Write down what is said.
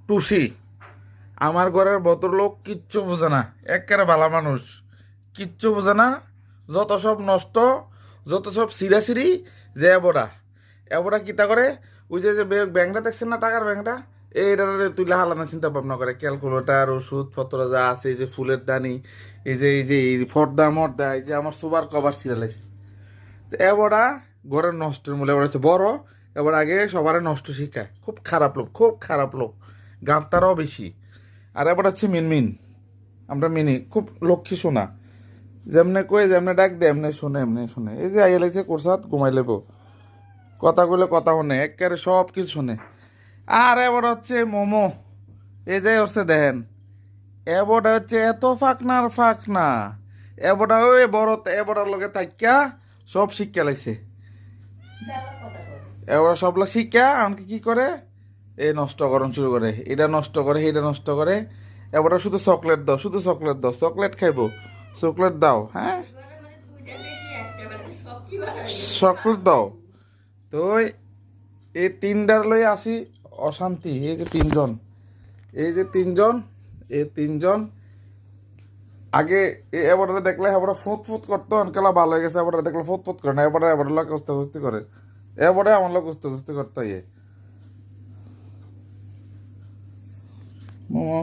টুসি আমার ঘরের ভদ্রলোক কিচ্ছু বোঝে না, একেবারে ভালো মানুষ, কিচ্ছু বোঝে না। যত সব নষ্ট, যত সব সিরাসিরি, যে এবড়া এবড়া কিতা করে, ওই যে ব্যাংকটা দেখছেন না, টাকার ব্যাংকটা, এইটা তুলে হালানো চিন্তা ভাবনা করে, ক্যালকুলেটার, ওষুধপত্র যা আছে, এই যে ফুলের দানি, এই ফর্দা মর্দা, এই যে আমার সুপার কভার সিরিয়ালাইছে। তো এবড়া ঘরের নষ্টের মূলে এবার হচ্ছে বড়, এবার আগে সবার নষ্ট শিখায়, খুব খারাপ লোক, খুব খারাপ লোক, গাঁতারাও বেশি। আর এবার হচ্ছে মিনমিন, আমরা মিনি খুব লক্ষ্মী শোনা, যেমনে কয়ে যেমনে ডাক দে এমনি শুনে, এমনি শুনে। এই যে আইয়া লাগছে কোরসাত ঘুমাই লেব, কথা কইলে কথা শুনে, একেবারে সব কিছু শুনে। আর এবার হচ্ছে মোমো, এই যে হচ্ছে দেখেন, এবটা হচ্ছে এত ফাঁকনার ফাঁকনা, এবটা ওই বড়, এবটার লগে তাইকা সব শিক্ষা লাইছে। এবার সবলা শিক্ষা আমাকে কি করে, এই নষ্ট করণ শুরু করে, এটা নষ্ট করে, এটা নষ্ট করে। এবার শুধু চকলেট দাও, শুধু চকলেট দাও, চকলেট খাইবো, চকলেট দাও, হ্যাঁ চকলেট দাও। তো এই তিনটার লই আসি অশান্তি। এই যে তিনজন, এই যে তিনজন, এই তিনজন আগে এবারে দেখলে এবারে ফুত ফুত করতো, অনকেলা ভালো হয়ে গেছে, এবারে দেখলে ফুত ফুত করে না, এবারে এবারে লোক কুস্তি কুস্তি করে, এবারে আমার লোক কুস্তি কুস্তি করতে ইয়ে মোমো